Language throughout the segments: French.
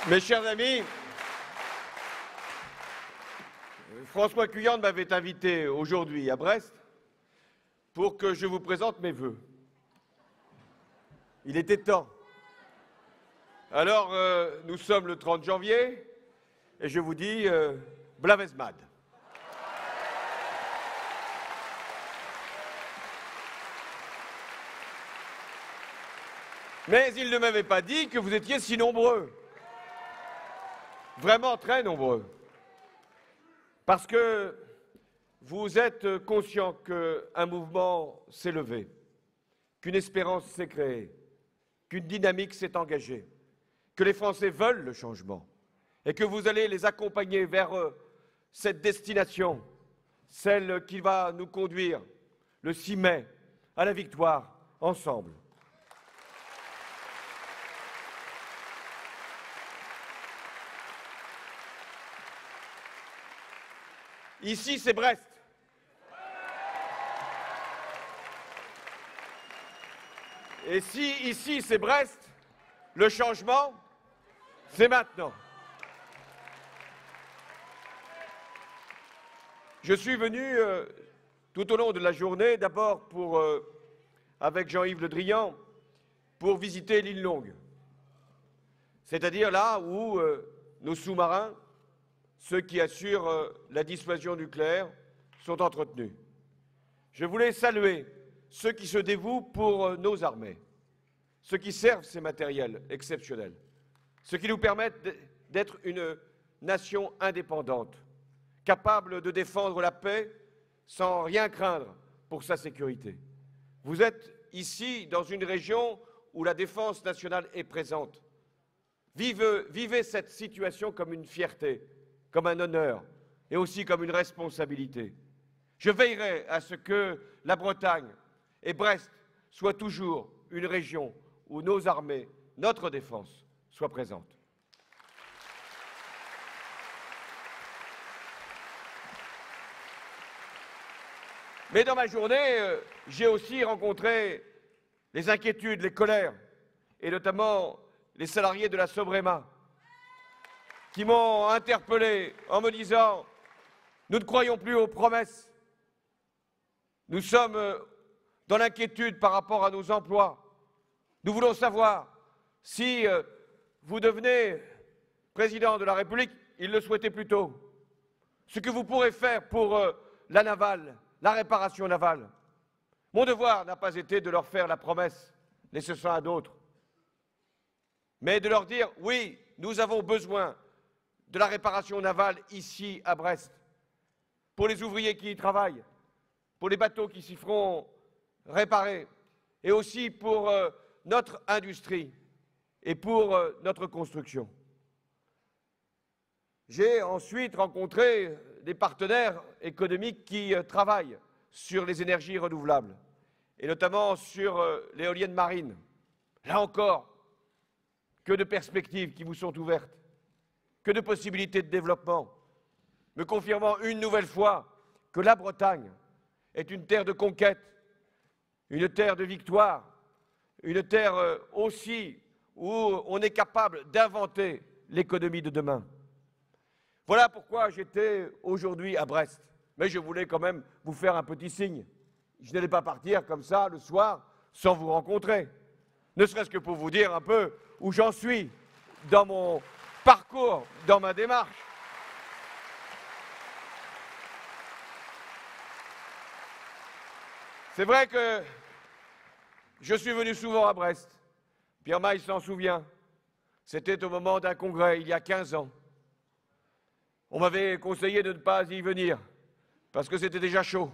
Mes chers amis, François Cuyande m'avait invité aujourd'hui à Brest pour que je vous présente mes vœux. Il était temps. Alors, nous sommes le 30 janvier et je vous dis Blavezmad. Mais il ne m'avait pas dit que vous étiez si nombreux. Vraiment très nombreux. Parce que vous êtes conscients qu'un mouvement s'est levé, qu'une espérance s'est créée, qu'une dynamique s'est engagée, que les Français veulent le changement et que vous allez les accompagner vers cette destination, celle qui va nous conduire le 6 mai à la victoire ensemble. Ici, c'est Brest. Et si ici, c'est Brest, le changement, c'est maintenant. Je suis venu tout au long de la journée, d'abord avec Jean-Yves Le Drian, pour visiter l'île Longue. C'est-à-dire là où nos sous-marins, ceux qui assurent la dissuasion nucléaire, sont entretenus. Je voulais saluer ceux qui se dévouent pour nos armées, ceux qui servent ces matériels exceptionnels, ceux qui nous permettent d'être une nation indépendante, capable de défendre la paix sans rien craindre pour sa sécurité. Vous êtes ici dans une région où la défense nationale est présente. Vivez cette situation comme une fierté, comme un honneur et aussi comme une responsabilité. Je veillerai à ce que la Bretagne et Brest soient toujours une région où nos armées, notre défense, soient présentes. Mais dans ma journée, j'ai aussi rencontré les inquiétudes, les colères, et notamment les salariés de la Sobrema, qui m'ont interpellé en me disant « Nous ne croyons plus aux promesses. Nous sommes dans l'inquiétude par rapport à nos emplois. Nous voulons savoir si vous devenez président de la République, il le souhaitait plutôt, ce que vous pourrez faire pour la navale, la réparation navale. Mon devoir n'a pas été de leur faire la promesse, laissez ça à d'autres, mais de leur dire « Oui, nous avons besoin de la réparation navale ici à Brest, pour les ouvriers qui y travaillent, pour les bateaux qui s'y feront réparer, et aussi pour notre industrie et pour notre construction. » J'ai ensuite rencontré des partenaires économiques qui travaillent sur les énergies renouvelables, et notamment sur l'éolienne marine. Là encore, que de perspectives qui vous sont ouvertes, que de possibilités de développement, me confirmant une nouvelle fois que la Bretagne est une terre de conquête, une terre de victoire, une terre aussi où on est capable d'inventer l'économie de demain. Voilà pourquoi j'étais aujourd'hui à Brest. Mais je voulais quand même vous faire un petit signe. Je n'allais pas partir comme ça le soir sans vous rencontrer. Ne serait-ce que pour vous dire un peu où j'en suis dans mon parcours, dans ma démarche. C'est vrai que je suis venu souvent à Brest. Pierre Maille s'en souvient. C'était au moment d'un congrès, il y a 15 ans. On m'avait conseillé de ne pas y venir, parce que c'était déjà chaud.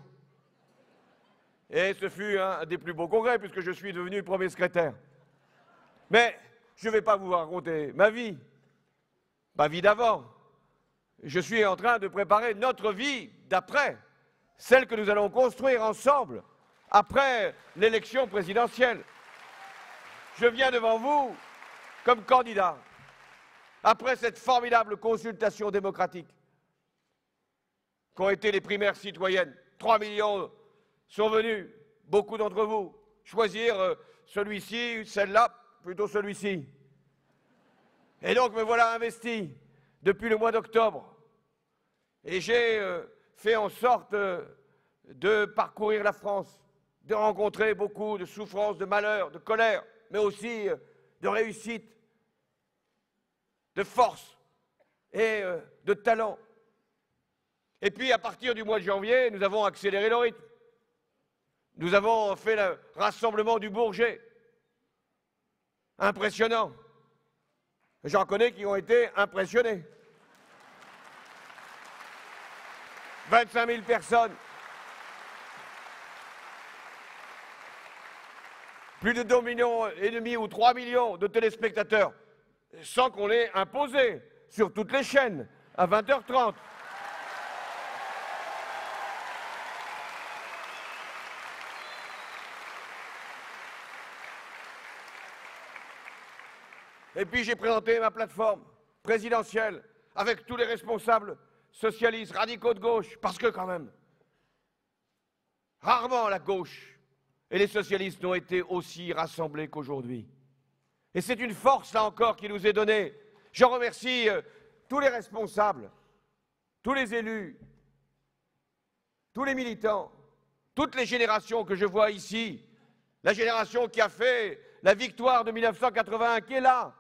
Et ce fut un des plus beaux congrès, puisque je suis devenu premier secrétaire. Mais je ne vais pas vous raconter ma vie d'avant. Je suis en train de préparer notre vie d'après, celle que nous allons construire ensemble après l'élection présidentielle. Je viens devant vous comme candidat, après cette formidable consultation démocratique qu'ont été les primaires citoyennes. 3 millions sont venus, beaucoup d'entre vous, choisir celui-ci, celle-là, plutôt celui-ci. Et donc me voilà investi depuis le mois d'octobre. Et j'ai fait en sorte de parcourir la France, de rencontrer beaucoup de souffrances, de malheurs, de colère, mais aussi de réussite, de force et de talent. Et puis, à partir du mois de janvier, nous avons accéléré le rythme. Nous avons fait le rassemblement du Bourget. Impressionnant. J'en connais qui ont été impressionnés. 25 000 personnes. Plus de 2,5 millions ou 3 millions de téléspectateurs, sans qu'on l'ait imposé sur toutes les chaînes, à 20h30. Et puis j'ai présenté ma plateforme présidentielle avec tous les responsables socialistes, radicaux de gauche, parce que quand même, rarement la gauche et les socialistes n'ont été aussi rassemblés qu'aujourd'hui. Et c'est une force, là encore, qui nous est donnée. Je remercie tous les responsables, tous les élus, tous les militants, toutes les générations que je vois ici, la génération qui a fait la victoire de 1981, qui est là,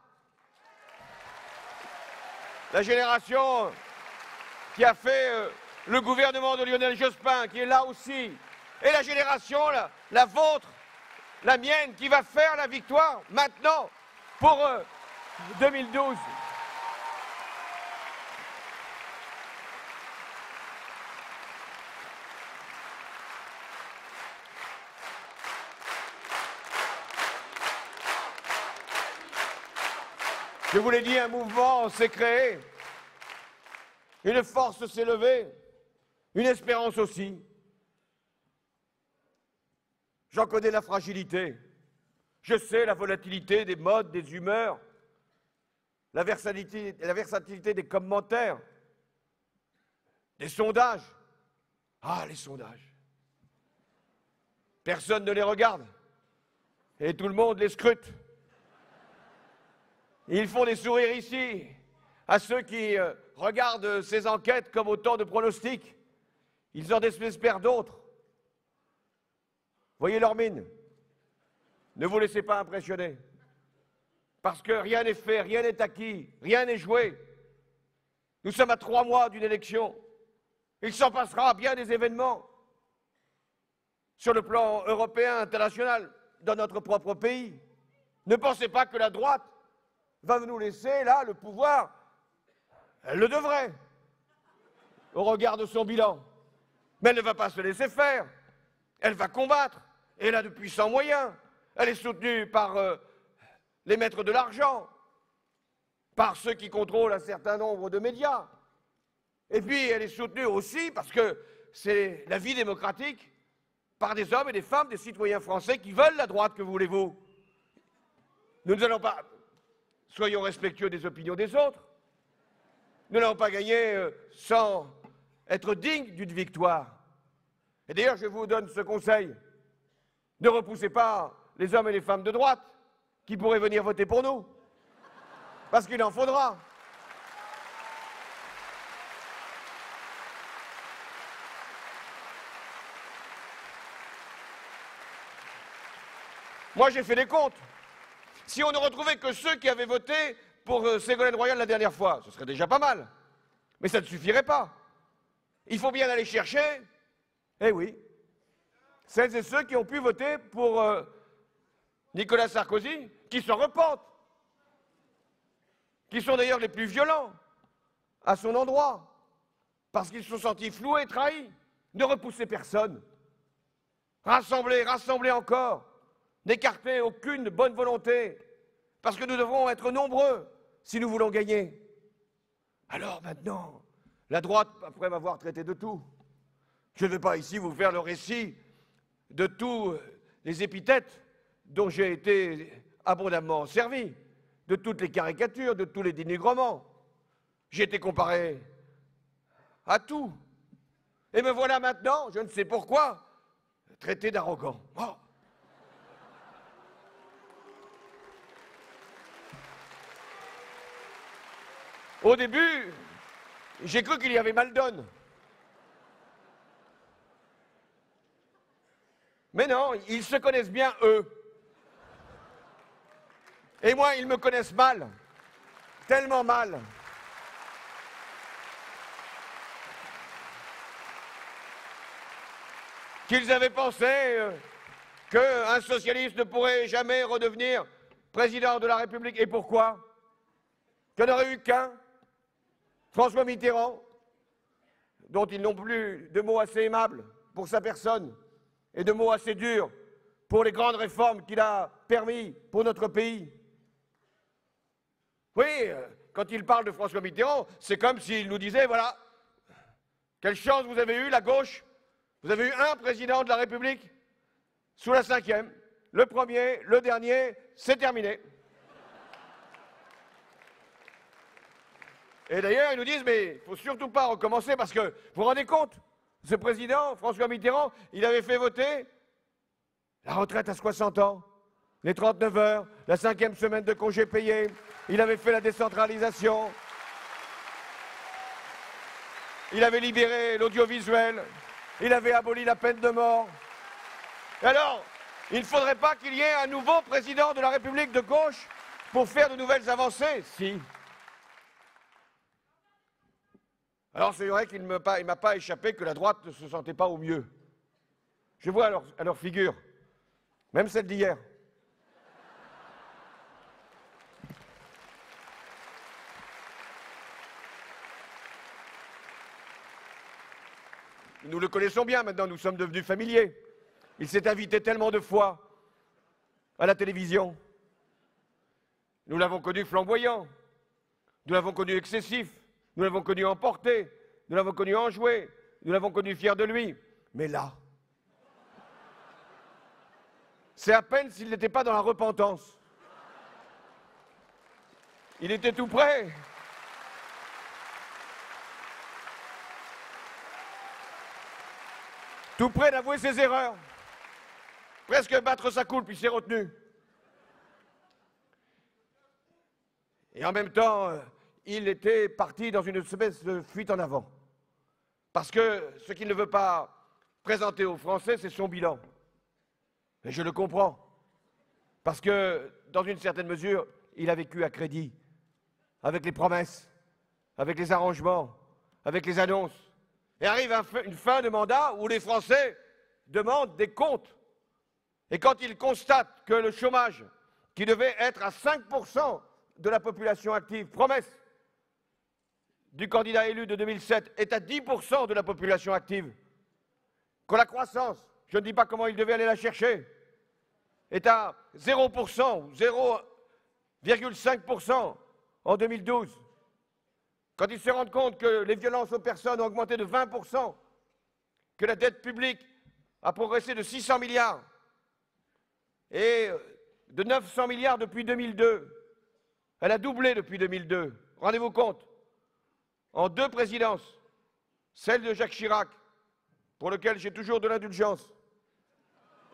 la génération qui a fait le gouvernement de Lionel Jospin, qui est là aussi, et la génération, la vôtre, la mienne, qui va faire la victoire maintenant pour 2012. Je vous l'ai dit, un mouvement s'est créé, une force s'est levée, une espérance aussi. J'en connais la fragilité, je sais la volatilité des modes, des humeurs, la versatilité des commentaires, des sondages. Ah, les sondages. Personne ne les regarde et tout le monde les scrute. Ils font des sourires ici à ceux qui regardent ces enquêtes comme autant de pronostics. Ils en désespèrent d'autres. Voyez leur mine. Ne vous laissez pas impressionner. Parce que rien n'est fait, rien n'est acquis, rien n'est joué. Nous sommes à 3 mois d'une élection. Il s'en passera bien des événements sur le plan européen, international, dans notre propre pays. Ne pensez pas que la droite va nous laisser, là, le pouvoir. Elle le devrait, au regard de son bilan. Mais elle ne va pas se laisser faire. Elle va combattre. Et elle a de puissants moyens. Elle est soutenue par les maîtres de l'argent, par ceux qui contrôlent un certain nombre de médias. Et puis, elle est soutenue aussi, parce que c'est la vie démocratique, par des hommes et des femmes, des citoyens français qui veulent la droite, que voulez-vous. Nous n'allons pas... Soyons respectueux des opinions des autres. Nous n'allons pas gagner sans être dignes d'une victoire. Et d'ailleurs, je vous donne ce conseil. Ne repoussez pas les hommes et les femmes de droite qui pourraient venir voter pour nous. Parce qu'il en faudra. Moi, j'ai fait des comptes. Si on ne retrouvait que ceux qui avaient voté pour Ségolène Royal la dernière fois, ce serait déjà pas mal. Mais ça ne suffirait pas. Il faut bien aller chercher, eh oui, celles et ceux qui ont pu voter pour Nicolas Sarkozy, qui s'en repentent, qui sont d'ailleurs les plus violents à son endroit, parce qu'ils se sont sentis floués, trahis. Ne repoussez personne. Rassemblez, rassemblez encore. N'écartez aucune bonne volonté, parce que nous devons être nombreux si nous voulons gagner. Alors maintenant, la droite, après m'avoir traité de tout, je ne vais pas ici vous faire le récit de tous les épithètes dont j'ai été abondamment servi, de toutes les caricatures, de tous les dénigrements. J'ai été comparé à tout. Et me voilà maintenant, je ne sais pourquoi, traité d'arrogant. Oh. Au début, j'ai cru qu'il y avait mal donne. Mais non, ils se connaissent bien, eux. Et moi, ils me connaissent mal. Tellement mal. Qu'ils avaient pensé qu'un socialiste ne pourrait jamais redevenir président de la République. Et pourquoi? Qu'il n'y en aurait eu qu'un, François Mitterrand, dont ils n'ont plus de mots assez aimables pour sa personne et de mots assez durs pour les grandes réformes qu'il a permis pour notre pays. Oui, quand il parle de François Mitterrand, c'est comme s'il nous disait, voilà, quelle chance vous avez eue, la gauche, vous avez eu un président de la République sous la cinquième, le premier, le dernier, c'est terminé. Et d'ailleurs, ils nous disent, mais il ne faut surtout pas recommencer parce que, vous vous rendez compte, ce président, François Mitterrand, il avait fait voter la retraite à 60 ans, les 39 heures, la 5e semaine de congés payés, il avait fait la décentralisation, il avait libéré l'audiovisuel, il avait aboli la peine de mort. Et alors, il ne faudrait pas qu'il y ait un nouveau président de la République de gauche pour faire de nouvelles avancées? Si. Alors c'est vrai qu'il ne m'a pas échappé que la droite ne se sentait pas au mieux. Je vois à leur figure, même celle d'hier. Nous le connaissons bien maintenant, nous sommes devenus familiers. Il s'est invité tellement de fois à la télévision. Nous l'avons connu flamboyant, nous l'avons connu excessif, nous l'avons connu emporté, nous l'avons connu enjoué, nous l'avons connu fier de lui. Mais là, c'est à peine s'il n'était pas dans la repentance. Il était tout prêt. Tout près d'avouer ses erreurs. Presque battre sa coulpe, puis il s'est retenu. Et en même temps, il était parti dans une espèce de fuite en avant. Parce que ce qu'il ne veut pas présenter aux Français, c'est son bilan. Et je le comprends. Parce que, dans une certaine mesure, il a vécu à crédit. Avec les promesses, avec les arrangements, avec les annonces. Et arrive une fin de mandat où les Français demandent des comptes. Et quand ils constatent que le chômage, qui devait être à 5% de la population active, promesse du candidat élu de 2007, est à 10% de la population active, que la croissance, je ne dis pas comment il devait aller la chercher, est à 0% ou 0,5% en 2012, quand ils se rendent compte que les violences aux personnes ont augmenté de 20%, que la dette publique a progressé de 600 milliards et de 900 milliards depuis 2002, elle a doublé depuis 2002, rendez-vous compte, en 2 présidences, celle de Jacques Chirac, pour lequel j'ai toujours de l'indulgence,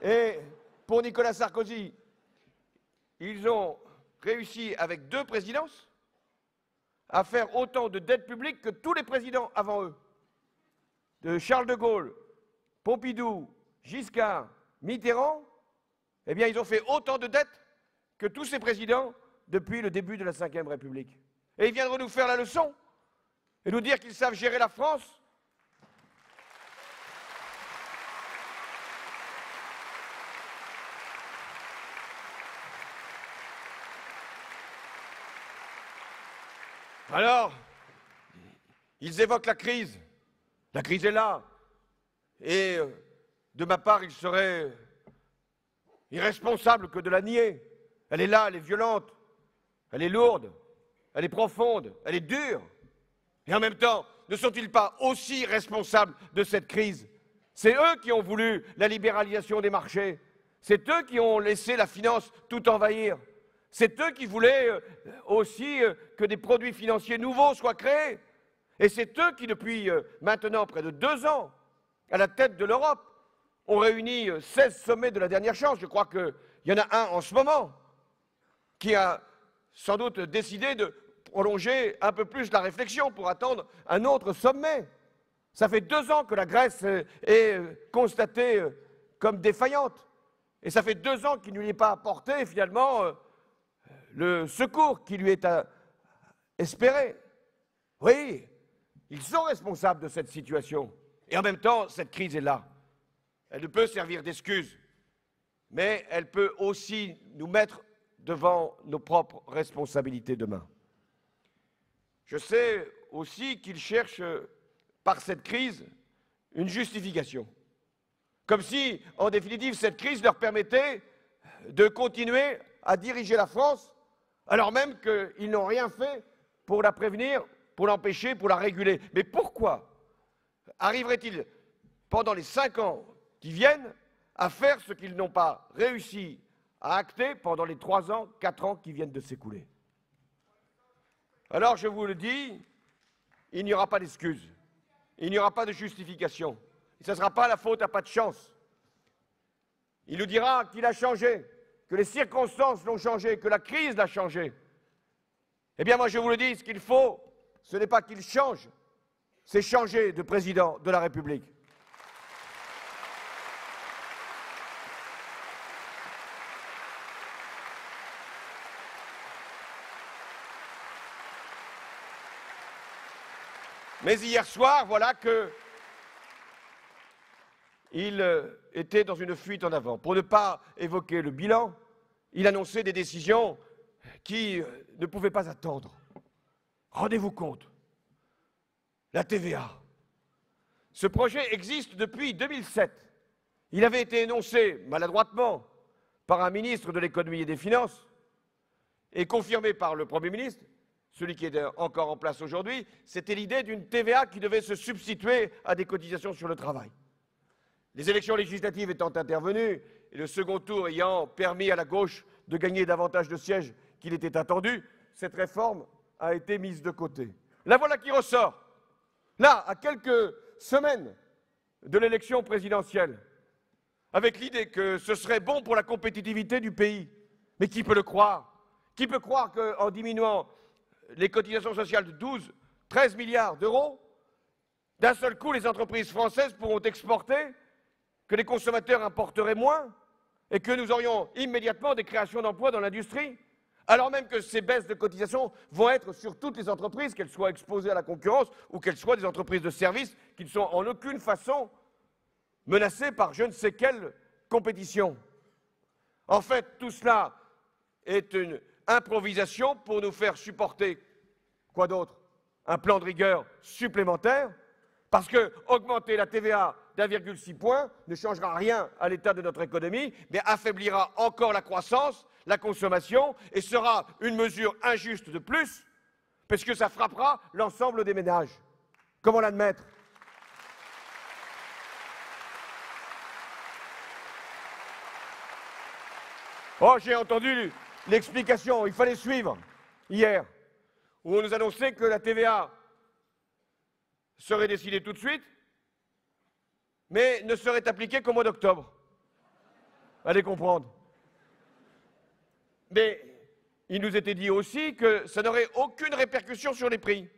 et pour Nicolas Sarkozy, ils ont réussi avec 2 présidences à faire autant de dettes publiques que tous les présidents avant eux. De Charles de Gaulle, Pompidou, Giscard, Mitterrand, eh bien ils ont fait autant de dettes que tous ces présidents depuis le début de la Ve République. Et ils viendront nous faire la leçon et nous dire qu'ils savent gérer la France. Alors, ils évoquent la crise. La crise est là. Et de ma part, il serait irresponsable que de la nier. Elle est là, elle est violente, elle est lourde, elle est profonde, elle est dure. Et en même temps, ne sont-ils pas aussi responsables de cette crise? C'est eux qui ont voulu la libéralisation des marchés. C'est eux qui ont laissé la finance tout envahir. C'est eux qui voulaient aussi que des produits financiers nouveaux soient créés. Et c'est eux qui, depuis maintenant près de 2 ans, à la tête de l'Europe, ont réuni 16 sommets de la dernière chance. Je crois qu'il y en a un en ce moment, qui a sans doute décidé de prolonger un peu plus la réflexion pour attendre un autre sommet. Ça fait 2 ans que la Grèce est constatée comme défaillante. Et ça fait 2 ans qu'il ne lui est pas apporté, finalement, le secours qui lui est espéré. Oui, ils sont responsables de cette situation. Et en même temps, cette crise est là. Elle ne peut servir d'excuse, mais elle peut aussi nous mettre devant nos propres responsabilités demain. Je sais aussi qu'ils cherchent, par cette crise, une justification. Comme si, en définitive, cette crise leur permettait de continuer à diriger la France, alors même qu'ils n'ont rien fait pour la prévenir, pour l'empêcher, pour la réguler. Mais pourquoi arriverait-il, pendant les 5 ans qui viennent, à faire ce qu'ils n'ont pas réussi à acter pendant les 3 ans, 4 ans qui viennent de s'écouler? Alors, je vous le dis, il n'y aura pas d'excuses, il n'y aura pas de justification. Ce ne sera pas la faute à pas de chance. Il nous dira qu'il a changé, que les circonstances l'ont changé, que la crise l'a changé. Eh bien, moi, je vous le dis, ce qu'il faut, ce n'est pas qu'il change, c'est changer de président de la République. Mais hier soir, voilà qu'il était dans une fuite en avant. Pour ne pas évoquer le bilan, il annonçait des décisions qui ne pouvaient pas attendre. Rendez-vous compte, la TVA. Ce projet existe depuis 2007. Il avait été énoncé maladroitement par un ministre de l'économie et des finances et confirmé par le Premier ministre. Celui qui est encore en place aujourd'hui, c'était l'idée d'une TVA qui devait se substituer à des cotisations sur le travail. Les élections législatives étant intervenues et le second tour ayant permis à la gauche de gagner davantage de sièges qu'il était attendu, cette réforme a été mise de côté. La voilà qui ressort, là, à quelques semaines de l'élection présidentielle, avec l'idée que ce serait bon pour la compétitivité du pays. Mais qui peut le croire? Qui peut croire qu'en diminuant les cotisations sociales de 12, 13 milliards d'euros, d'un seul coup, les entreprises françaises pourront exporter, que les consommateurs importeraient moins et que nous aurions immédiatement des créations d'emplois dans l'industrie, alors même que ces baisses de cotisations vont être sur toutes les entreprises, qu'elles soient exposées à la concurrence ou qu'elles soient des entreprises de services qui ne sont en aucune façon menacées par je ne sais quelle compétition. En fait, tout cela est une improvisation pour nous faire supporter, quoi d'autre? Un plan de rigueur supplémentaire, parce que augmenter la TVA d'1,6 point ne changera rien à l'état de notre économie, mais affaiblira encore la croissance, la consommation, et sera une mesure injuste de plus, parce que ça frappera l'ensemble des ménages. Comment l'admettre? Oh, j'ai entendu l'explication, il fallait suivre, hier, où on nous annonçait que la TVA serait décidée tout de suite, mais ne serait appliquée qu'au mois d'octobre. Allez comprendre. Mais il nous était dit aussi que ça n'aurait aucune répercussion sur les prix.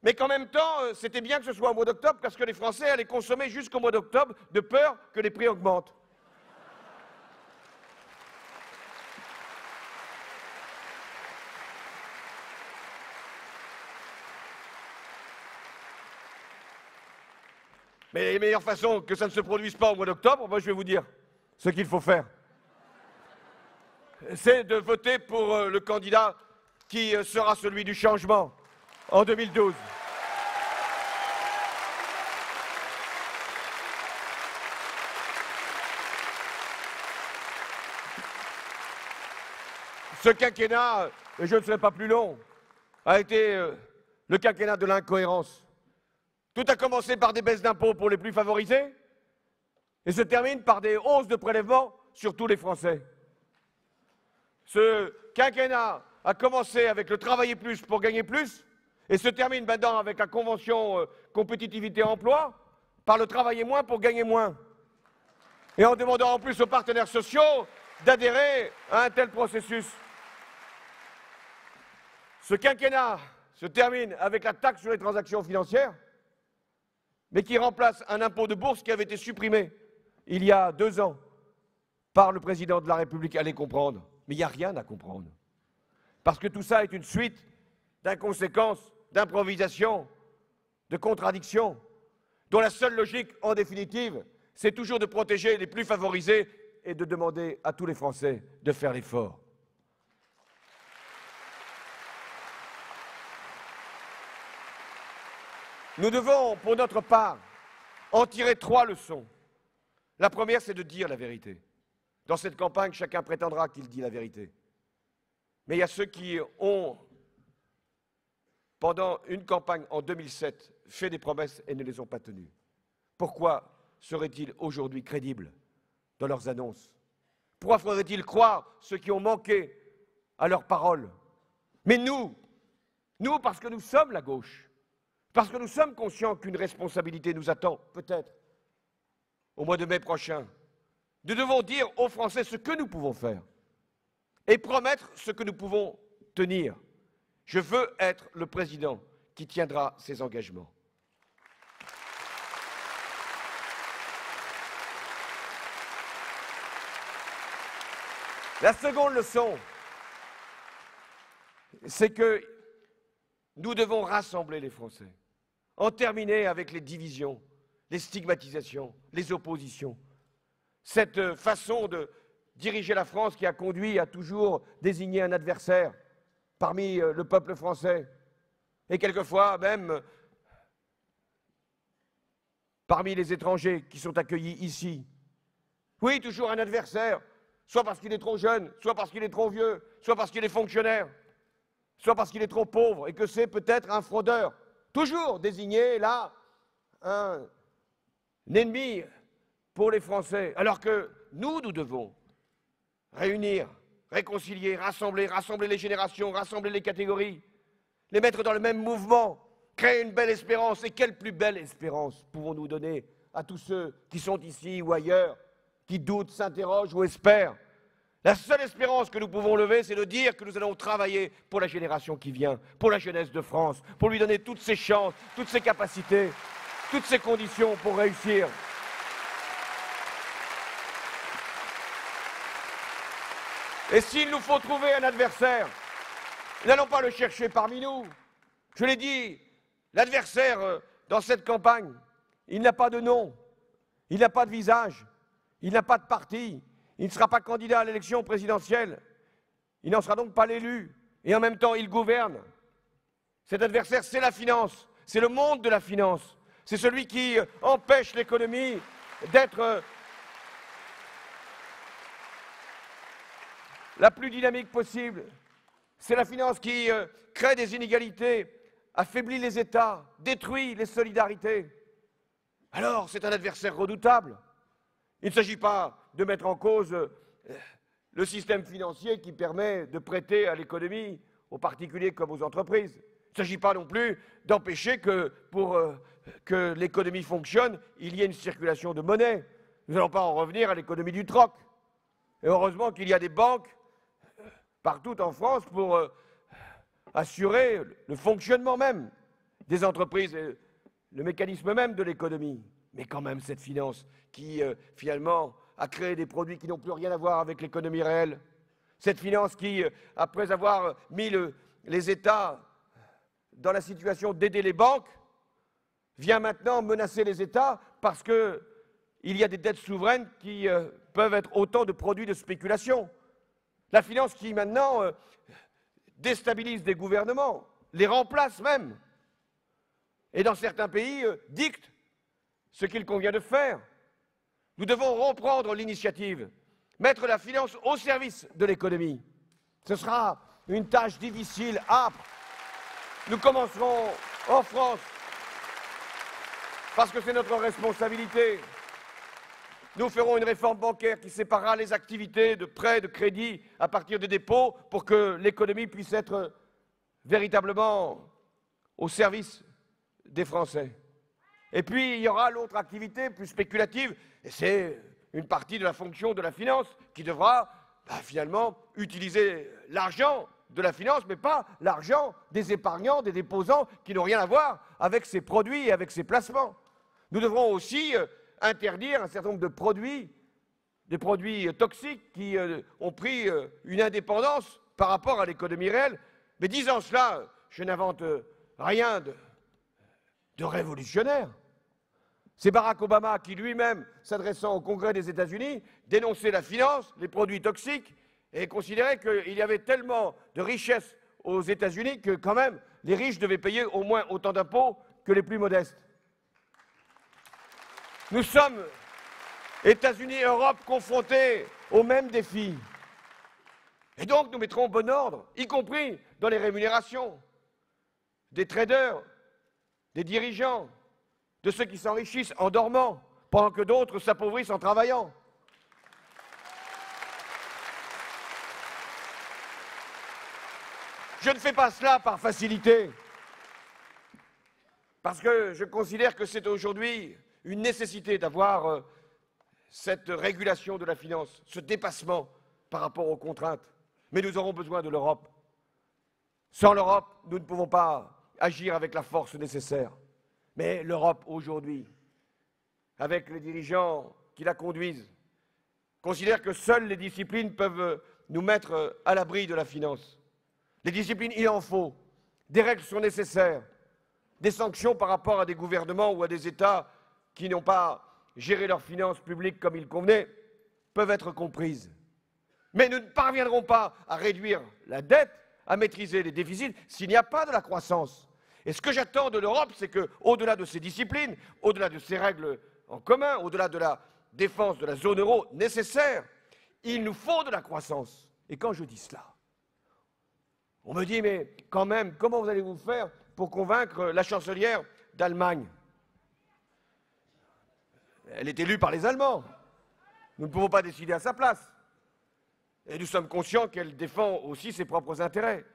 Mais qu'en même temps, c'était bien que ce soit au mois d'octobre, parce que les Français allaient consommer jusqu'au mois d'octobre, de peur que les prix augmentent. Mais les meilleures façons que ça ne se produise pas au mois d'octobre, moi je vais vous dire ce qu'il faut faire. C'est de voter pour le candidat qui sera celui du changement en 2012. Ce quinquennat, et je ne serai pas plus long, a été le quinquennat de l'incohérence. Tout a commencé par des baisses d'impôts pour les plus favorisés et se termine par des hausses de prélèvements sur tous les Français. Ce quinquennat a commencé avec le travailler plus pour gagner plus et se termine maintenant avec la convention compétitivité-emploi par le travailler moins pour gagner moins. Et en demandant en plus aux partenaires sociaux d'adhérer à un tel processus. Ce quinquennat se termine avec la taxe sur les transactions financières, mais qui remplace un impôt de bourse qui avait été supprimé il y a 2 ans par le président de la République. Allez comprendre. Mais il n'y a rien à comprendre. Parce que tout ça est une suite d'inconséquences, d'improvisations, de contradictions, dont la seule logique, en définitive, c'est toujours de protéger les plus favorisés et de demander à tous les Français de faire l'effort. Nous devons, pour notre part, en tirer 3 leçons. La première, c'est de dire la vérité. Dans cette campagne, chacun prétendra qu'il dit la vérité. Mais il y a ceux qui ont, pendant une campagne en 2007, fait des promesses et ne les ont pas tenues. Pourquoi seraient-ils aujourd'hui crédibles dans leurs annonces? Pourquoi faudrait-il croire ceux qui ont manqué à leurs paroles? Mais nous, parce que nous sommes la gauche, parce que nous sommes conscients qu'une responsabilité nous attend, peut-être, au mois de mai prochain, nous devons dire aux Français ce que nous pouvons faire et promettre ce que nous pouvons tenir. Je veux être le président qui tiendra ses engagements. La seconde leçon, c'est que nous devons rassembler les Français, en terminer avec les divisions, les stigmatisations, les oppositions. Cette façon de diriger la France qui a conduit à toujours désigner un adversaire parmi le peuple français, et quelquefois même parmi les étrangers qui sont accueillis ici. Oui, toujours un adversaire, soit parce qu'il est trop jeune, soit parce qu'il est trop vieux, soit parce qu'il est fonctionnaire, soit parce qu'il est trop pauvre et que c'est peut-être un fraudeur. Toujours désigné là un ennemi pour les Français, alors que nous devons réunir, réconcilier, rassembler les générations, rassembler les catégories, les mettre dans le même mouvement, créer une belle espérance. Et quelle plus belle espérance pouvons-nous donner à tous ceux qui sont ici ou ailleurs, qui doutent, s'interrogent ou espèrent? La seule espérance que nous pouvons lever, c'est de dire que nous allons travailler pour la génération qui vient, pour la jeunesse de France, pour lui donner toutes ses chances, toutes ses capacités, toutes ses conditions pour réussir. Et s'il nous faut trouver un adversaire, n'allons pas le chercher parmi nous. Je l'ai dit, l'adversaire dans cette campagne, il n'a pas de nom, il n'a pas de visage, il n'a pas de parti, il ne sera pas candidat à l'élection présidentielle, il n'en sera donc pas l'élu, et en même temps il gouverne. Cet adversaire, c'est la finance, c'est le monde de la finance, c'est celui qui empêche l'économie d'être la plus dynamique possible. C'est la finance qui crée des inégalités, affaiblit les États, détruit les solidarités. Alors, c'est un adversaire redoutable. Il ne s'agit pas de mettre en cause le système financier qui permet de prêter à l'économie, aux particuliers comme aux entreprises. Il ne s'agit pas non plus d'empêcher que, pour que l'économie fonctionne, il y ait une circulation de monnaie. Nous n'allons pas en revenir à l'économie du troc. Et heureusement qu'il y a des banques partout en France pour assurer le fonctionnement même des entreprises et le mécanisme même de l'économie. Mais quand même, cette finance qui, finalement, a créé des produits qui n'ont plus rien à voir avec l'économie réelle. Cette finance qui, après avoir mis les États dans la situation d'aider les banques, vient maintenant menacer les États parce qu'il y a des dettes souveraines qui peuvent être autant de produits de spéculation. La finance qui, maintenant, déstabilise des gouvernements, les remplace même, et dans certains pays, dicte ce qu'il convient de faire. Nous devons reprendre l'initiative, mettre la finance au service de l'économie. Ce sera une tâche difficile, âpre. Nous commencerons en France, parce que c'est notre responsabilité. Nous ferons une réforme bancaire qui séparera les activités de prêts, de crédits à partir des dépôts pour que l'économie puisse être véritablement au service des Français. Et puis, il y aura l'autre activité plus spéculative, et c'est une partie de la fonction de la finance qui devra finalement utiliser l'argent de la finance, mais pas l'argent des épargnants, des déposants qui n'ont rien à voir avec ces produits et avec ces placements. Nous devrons aussi interdire un certain nombre de produits, des produits toxiques qui ont pris une indépendance par rapport à l'économie réelle. Mais disant cela, je n'invente rien de révolutionnaire. C'est Barack Obama qui lui-même, s'adressant au Congrès des États-Unis, dénonçait la finance, les produits toxiques, et considérait qu'il y avait tellement de richesses aux États-Unis que quand même les riches devaient payer au moins autant d'impôts que les plus modestes. Nous sommes, États-Unis et Europe, confrontés aux mêmes défis. Et donc nous mettrons au bon ordre, y compris dans les rémunérations des traders, des dirigeants, de ceux qui s'enrichissent en dormant, pendant que d'autres s'appauvrissent en travaillant. Je ne fais pas cela par facilité, parce que je considère que c'est aujourd'hui une nécessité d'avoir cette régulation de la finance, ce dépassement par rapport aux contraintes. Mais nous aurons besoin de l'Europe. Sans l'Europe, nous ne pouvons pas agir avec la force nécessaire. Mais l'Europe, aujourd'hui, avec les dirigeants qui la conduisent, considère que seules les disciplines peuvent nous mettre à l'abri de la finance. Les disciplines, il en faut. Des règles sont nécessaires. Des sanctions par rapport à des gouvernements ou à des États qui n'ont pas géré leurs finances publiques comme il convenait peuvent être comprises. Mais nous ne parviendrons pas à réduire la dette, à maîtriser les déficits, s'il n'y a pas de la croissance. Et ce que j'attends de l'Europe, c'est qu'au-delà de ces disciplines, au-delà de ces règles en commun, au-delà de la défense de la zone euro nécessaire, il nous faut de la croissance. Et quand je dis cela, on me dit, mais quand même, comment vous allez vous faire pour convaincre la chancelière d'Allemagne? Elle est élue par les Allemands. Nous ne pouvons pas décider à sa place. Et nous sommes conscients qu'elle défend aussi ses propres intérêts.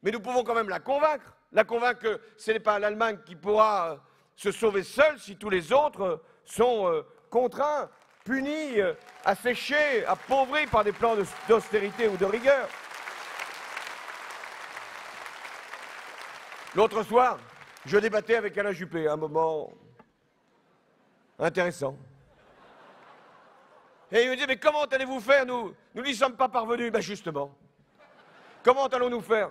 Mais nous pouvons quand même la convaincre que ce n'est pas l'Allemagne qui pourra se sauver seule si tous les autres sont contraints, punis, asséchés, appauvris par des plans d'austérité ou de rigueur. L'autre soir, je débattais avec Alain Juppé, un moment intéressant. Et il me dit, mais comment allez-vous faire, nous n'y sommes pas parvenus. Ben justement, comment allons-nous faire?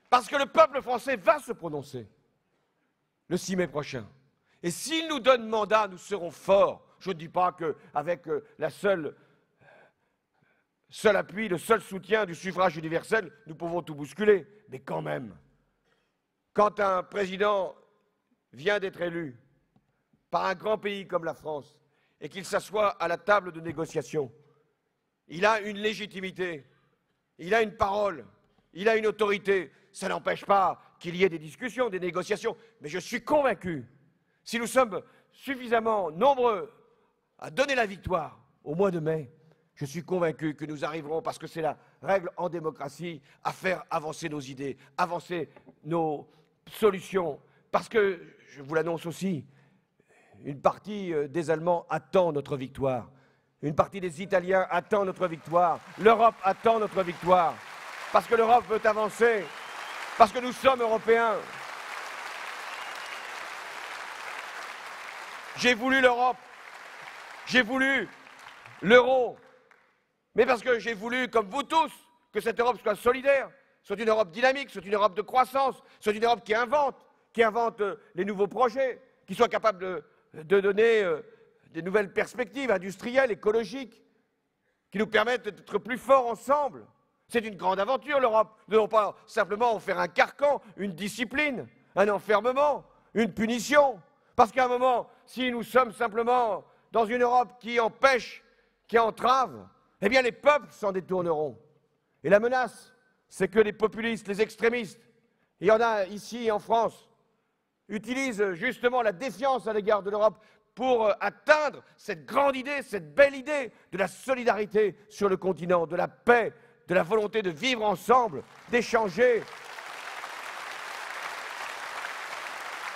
Parce que le peuple français va se prononcer le 6 mai prochain. Et s'il nous donne mandat, nous serons forts. Je ne dis pas qu'avec la seul appui, le seul soutien du suffrage universel, nous pouvons tout bousculer. Mais quand même, quand un président vient d'être élu par un grand pays comme la France et qu'il s'assoit à la table de négociation, il a une légitimité, il a une parole, il a une autorité. Ça n'empêche pas qu'il y ait des discussions, des négociations. Mais je suis convaincu, si nous sommes suffisamment nombreux à donner la victoire au mois de mai, je suis convaincu que nous arriverons, parce que c'est la règle en démocratie, à faire avancer nos idées, avancer nos solutions. Parce que, je vous l'annonce aussi, une partie des Allemands attend notre victoire. Une partie des Italiens attend notre victoire. L'Europe attend notre victoire. Parce que l'Europe veut avancer. Parce que nous sommes Européens. J'ai voulu l'Europe. J'ai voulu l'euro. Mais parce que j'ai voulu, comme vous tous, que cette Europe soit solidaire, soit une Europe dynamique, soit une Europe de croissance, soit une Europe qui invente les nouveaux projets, qui soit capable de donner des nouvelles perspectives industrielles, écologiques, qui nous permettent d'être plus forts ensemble. C'est une grande aventure, l'Europe. Nous ne devons pas simplement en faire un carcan, une discipline, un enfermement, une punition. Parce qu'à un moment, si nous sommes simplement dans une Europe qui empêche, qui entrave, eh bien les peuples s'en détourneront. Et la menace, c'est que les populistes, les extrémistes, il y en a ici en France, utilisent justement la défiance à l'égard de l'Europe pour atteindre cette grande idée, cette belle idée de la solidarité sur le continent, de la paix, de la volonté de vivre ensemble, d'échanger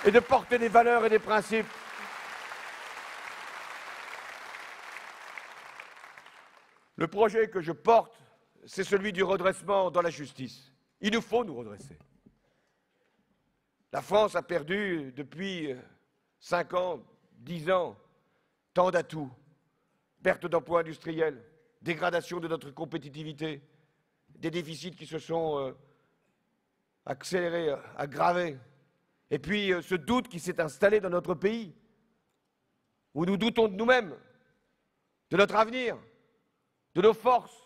et de porter des valeurs et des principes. Le projet que je porte, c'est celui du redressement dans la justice. Il nous faut nous redresser. La France a perdu depuis 5 ans, 10 ans, tant d'atouts. Perte d'emplois industriels, dégradation de notre compétitivité, des déficits qui se sont accélérés, aggravés. Et puis ce doute qui s'est installé dans notre pays, où nous doutons de nous-mêmes, de notre avenir, de nos forces,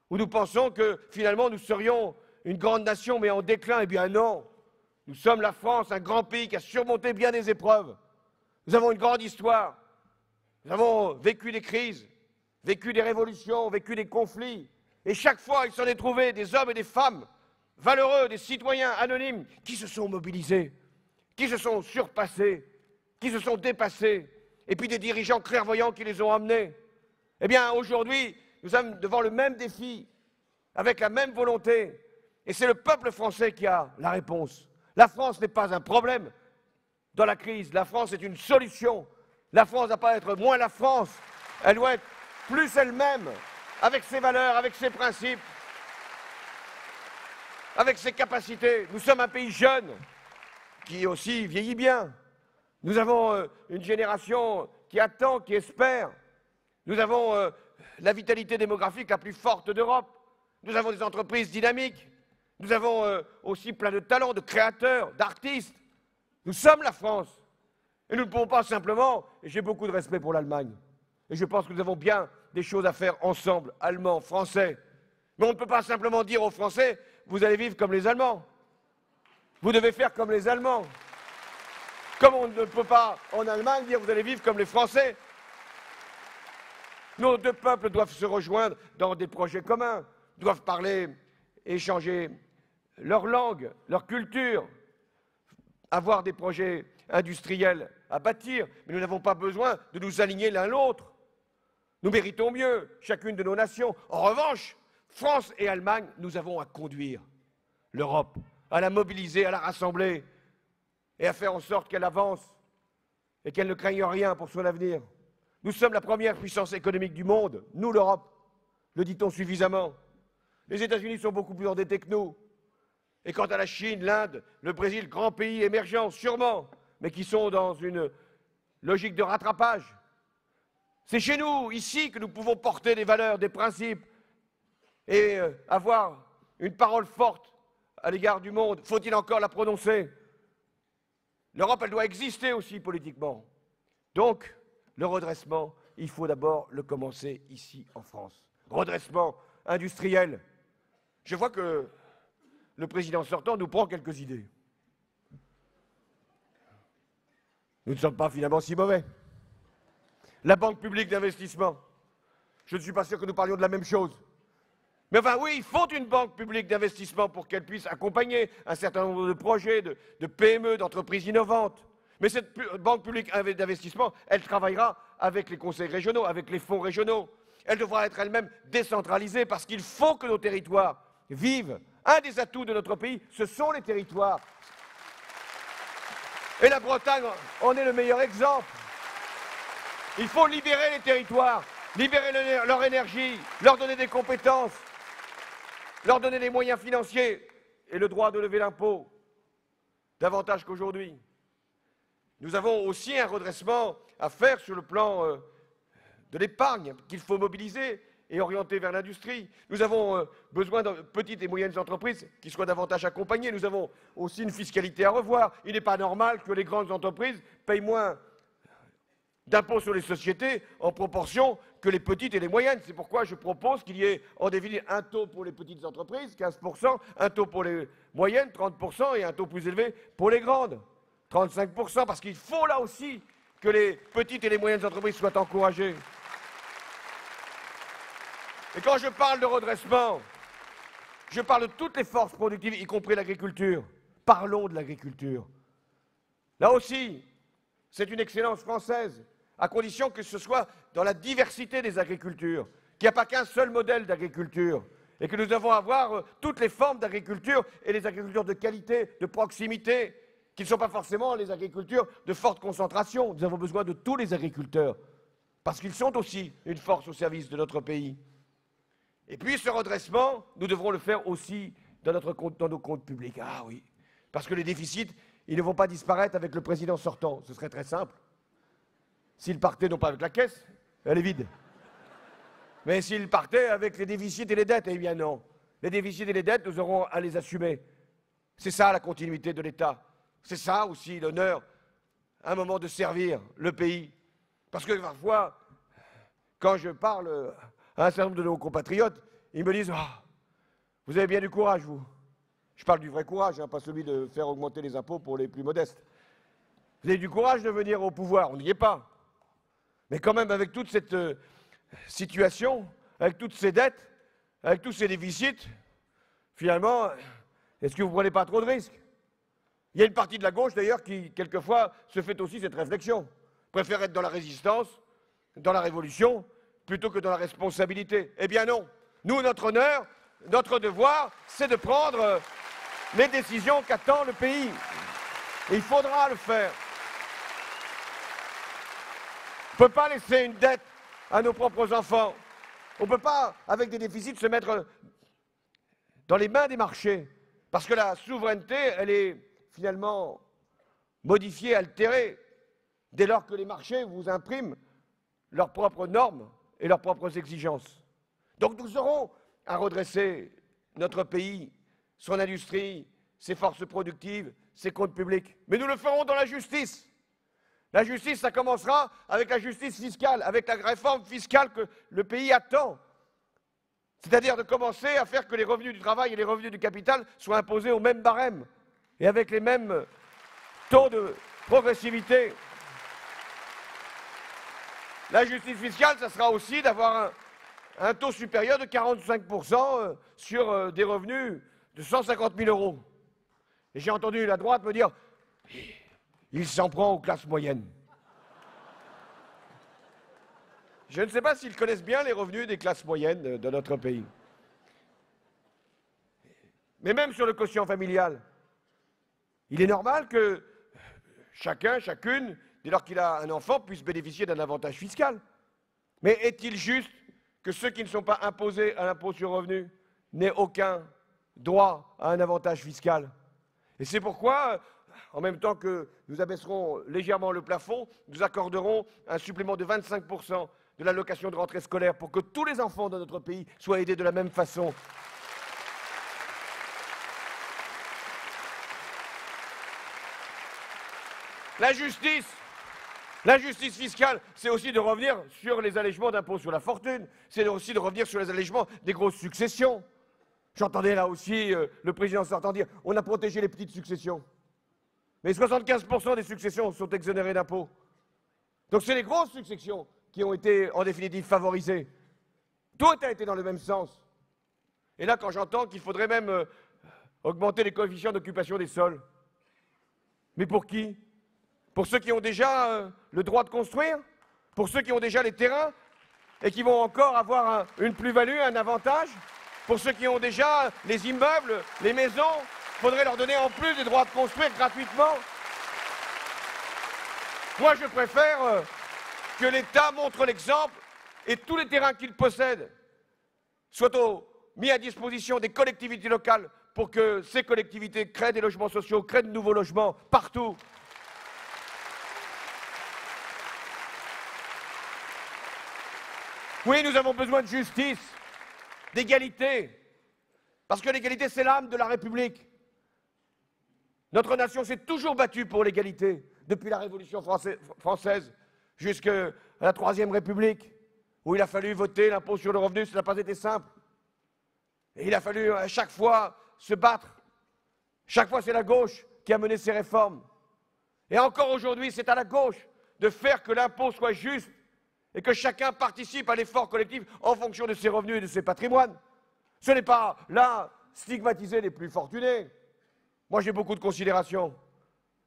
où nous pensons que finalement nous serions une grande nation mais en déclin. Eh bien non, nous sommes la France, un grand pays qui a surmonté bien des épreuves. Nous avons une grande histoire, nous avons vécu des crises, vécu des révolutions, vécu des conflits. Et chaque fois, il s'en est trouvé des hommes et des femmes valeureux, des citoyens anonymes qui se sont mobilisés, qui se sont surpassés, qui se sont dépassés, et puis des dirigeants clairvoyants qui les ont emmenés. Eh bien, aujourd'hui, nous sommes devant le même défi, avec la même volonté, et c'est le peuple français qui a la réponse. La France n'est pas un problème dans la crise, la France est une solution. La France ne doit pas être moins la France, elle doit être plus elle-même, avec ses valeurs, avec ses principes, avec ses capacités. Nous sommes un pays jeune, qui aussi vieillit bien. Nous avons une génération qui attend, qui espère. Nous avons la vitalité démographique la plus forte d'Europe. Nous avons des entreprises dynamiques. Nous avons aussi plein de talents, de créateurs, d'artistes. Nous sommes la France. Et nous ne pouvons pas simplement, et j'ai beaucoup de respect pour l'Allemagne, et je pense que nous avons bien des choses à faire ensemble, Allemands, Français. Mais on ne peut pas simplement dire aux Français, vous allez vivre comme les Allemands. Vous devez faire comme les Allemands. Comme on ne peut pas, en Allemagne, dire vous allez vivre comme les Français. Nos deux peuples doivent se rejoindre dans des projets communs, doivent parler, échanger leur langue, leur culture, avoir des projets industriels à bâtir. Mais nous n'avons pas besoin de nous aligner l'un l'autre. Nous méritons mieux, chacune de nos nations. En revanche, France et Allemagne, nous avons à conduire l'Europe, à la mobiliser, à la rassembler et à faire en sorte qu'elle avance et qu'elle ne craigne rien pour son avenir. Nous sommes la première puissance économique du monde, nous l'Europe, le dit-on suffisamment. Les États-Unis sont beaucoup plus endettés que nous. Et quant à la Chine, l'Inde, le Brésil, grands pays émergents, sûrement, mais qui sont dans une logique de rattrapage. C'est chez nous, ici, que nous pouvons porter des valeurs, des principes et avoir une parole forte à l'égard du monde. Faut-il encore la prononcer? L'Europe, elle doit exister aussi politiquement. Donc, le redressement, il faut d'abord le commencer ici en France. Redressement industriel. Je vois que le président sortant nous prend quelques idées. Nous ne sommes pas finalement si mauvais. La Banque publique d'investissement. Je ne suis pas sûr que nous parlions de la même chose. Mais enfin, oui, il faut une banque publique d'investissement pour qu'elle puisse accompagner un certain nombre de projets, de PME, d'entreprises innovantes. Mais cette banque publique d'investissement, elle travaillera avec les conseils régionaux, avec les fonds régionaux. Elle devra être elle-même décentralisée parce qu'il faut que nos territoires vivent. Un des atouts de notre pays, ce sont les territoires. Et la Bretagne en est le meilleur exemple. Il faut libérer les territoires, libérer leur énergie, leur donner des compétences, leur donner des moyens financiers et le droit de lever l'impôt, davantage qu'aujourd'hui. Nous avons aussi un redressement à faire sur le plan de l'épargne qu'il faut mobiliser et orienter vers l'industrie. Nous avons besoin de petites et moyennes entreprises qui soient davantage accompagnées. Nous avons aussi une fiscalité à revoir. Il n'est pas normal que les grandes entreprises payent moins d'impôts sur les sociétés en proportion que les petites et les moyennes. C'est pourquoi je propose qu'il y ait en définitive un taux pour les petites entreprises, 15%, un taux pour les moyennes, 30%, et un taux plus élevé pour les grandes, 35%, parce qu'il faut là aussi que les petites et les moyennes entreprises soient encouragées. Et quand je parle de redressement, je parle de toutes les forces productives, y compris l'agriculture. Parlons de l'agriculture. Là aussi, c'est une excellence française, à condition que ce soit dans la diversité des agricultures, qu'il n'y a pas qu'un seul modèle d'agriculture, et que nous devons avoir toutes les formes d'agriculture, et les agricultures de qualité, de proximité, qui ne sont pas forcément les agricultures de forte concentration. Nous avons besoin de tous les agriculteurs, parce qu'ils sont aussi une force au service de notre pays. Et puis ce redressement, nous devrons le faire aussi dans nos comptes publics. Ah oui, parce que les déficits, ils ne vont pas disparaître avec le président sortant. Ce serait très simple. S'il partait non pas avec la caisse, elle est vide. Mais s'il partait avec les déficits et les dettes, eh bien non. Les déficits et les dettes, nous aurons à les assumer. C'est ça la continuité de l'État. C'est ça aussi l'honneur, à un moment, de servir le pays. Parce que parfois, quand je parle à un certain nombre de nos compatriotes, ils me disent « Ah, vous avez bien du courage, vous ». Je parle du vrai courage, hein, pas celui de faire augmenter les impôts pour les plus modestes. Vous avez du courage de venir au pouvoir, on n'y est pas. Mais quand même, avec toute cette situation, avec toutes ces dettes, avec tous ces déficits, finalement, est-ce que vous ne prenez pas trop de risques? Il y a une partie de la gauche, d'ailleurs, qui, quelquefois, se fait aussi cette réflexion. Préfère être dans la résistance, dans la révolution, plutôt que dans la responsabilité. Eh bien non. Nous, notre honneur, notre devoir, c'est de prendre les décisions qu'attend le pays. Et il faudra le faire. On ne peut pas laisser une dette à nos propres enfants. On ne peut pas, avec des déficits, se mettre dans les mains des marchés. Parce que la souveraineté, elle est finalement modifiée, altérée, dès lors que les marchés vous impriment leurs propres normes et leurs propres exigences. Donc nous aurons à redresser notre pays, son industrie, ses forces productives, ses comptes publics. Mais nous le ferons dans la justice. La justice, ça commencera avec la justice fiscale, avec la réforme fiscale que le pays attend. C'est-à-dire de commencer à faire que les revenus du travail et les revenus du capital soient imposés au même barème et avec les mêmes taux de progressivité. La justice fiscale, ça sera aussi d'avoir un taux supérieur de 45% sur des revenus de 150 000 €. Et j'ai entendu la droite me dire « il s'en prend aux classes moyennes ». Je ne sais pas s'ils connaissent bien les revenus des classes moyennes de notre pays. Mais même sur le quotient familial, il est normal que chacun, chacune, dès lors qu'il a un enfant, puisse bénéficier d'un avantage fiscal. Mais est-il juste que ceux qui ne sont pas imposés à l'impôt sur le revenu n'aient aucun droit à un avantage fiscal? Et c'est pourquoi, en même temps que nous abaisserons légèrement le plafond, nous accorderons un supplément de 25% de l'allocation de rentrée scolaire pour que tous les enfants de notre pays soient aidés de la même façon. La justice fiscale, c'est aussi de revenir sur les allègements d'impôts sur la fortune, c'est aussi de revenir sur les allègements des grosses successions. J'entendais là aussi le président sortant dire on a protégé les petites successions. Mais 75% des successions sont exonérées d'impôts. Donc c'est les grosses successions qui ont été en définitive favorisées. Tout a été dans le même sens. Et là, quand j'entends qu'il faudrait même augmenter les coefficients d'occupation des sols, mais pour qui? Pour ceux qui ont déjà le droit de construire? Pour ceux qui ont déjà les terrains et qui vont encore avoir une plus-value, un avantage? Pour ceux qui ont déjà les immeubles, les maisons, il faudrait leur donner en plus des droits de construire gratuitement. Moi, je préfère que l'État montre l'exemple et tous les terrains qu'il possède soient mis à disposition des collectivités locales pour que ces collectivités créent des logements sociaux, créent de nouveaux logements partout. Oui, nous avons besoin de justice, d'égalité, parce que l'égalité, c'est l'âme de la République. Notre nation s'est toujours battue pour l'égalité, depuis la Révolution française jusqu'à la Troisième République, où il a fallu voter l'impôt sur le revenu, ça n'a pas été simple. Et il a fallu à chaque fois se battre. Chaque fois, c'est la gauche qui a mené ces réformes. Et encore aujourd'hui, c'est à la gauche de faire que l'impôt soit juste et que chacun participe à l'effort collectif en fonction de ses revenus et de ses patrimoines. Ce n'est pas, là, stigmatiser les plus fortunés. Moi, j'ai beaucoup de considération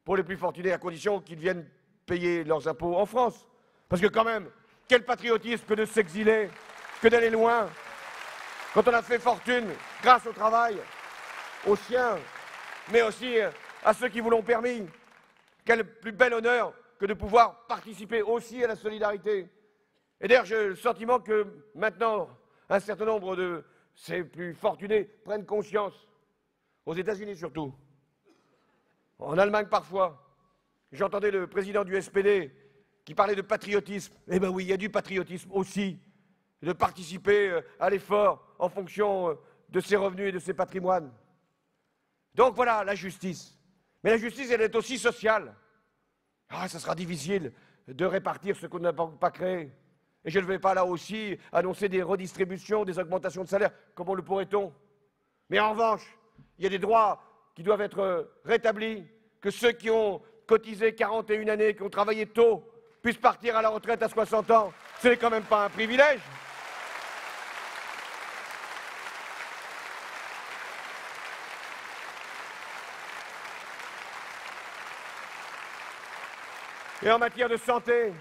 pour les plus fortunés, à condition qu'ils viennent payer leurs impôts en France. Parce que quand même, quel patriotisme que de s'exiler, que d'aller loin, quand on a fait fortune grâce au travail, aux siens, mais aussi à ceux qui vous l'ont permis. Quel plus bel honneur que de pouvoir participer aussi à la solidarité. Et d'ailleurs, j'ai le sentiment que maintenant, un certain nombre de ces plus fortunés prennent conscience aux États-Unis surtout, en Allemagne parfois. J'entendais le président du SPD qui parlait de patriotisme. Eh bien oui, il y a du patriotisme aussi, de participer à l'effort en fonction de ses revenus et de ses patrimoines. Donc voilà, la justice. Mais la justice, elle est aussi sociale. Ah, ça sera difficile de répartir ce qu'on n'a pas créé. Et je ne vais pas là aussi annoncer des redistributions, des augmentations de salaire. Comment le pourrait-on? Mais en revanche, il y a des droits qui doivent être rétablis, que ceux qui ont cotisé 41 années, qui ont travaillé tôt, puissent partir à la retraite à 60 ans. Ce n'est quand même pas un privilège. Et en matière de santé,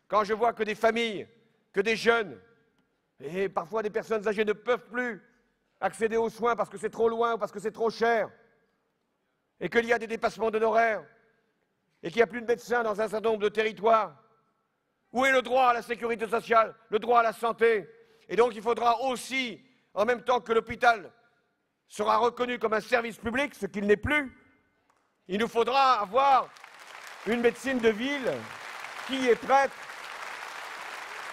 quand je vois que des familles, que des jeunes, et parfois des personnes âgées ne peuvent plus accéder aux soins parce que c'est trop loin ou parce que c'est trop cher, et qu'il y a des dépassements d'honoraires, et qu'il n'y a plus de médecins dans un certain nombre de territoires, où est le droit à la sécurité sociale, le droit à la santé? Et donc il faudra aussi, en même temps que l'hôpital sera reconnu comme un service public, ce qu'il n'est plus, il nous faudra avoir une médecine de ville qui est prête,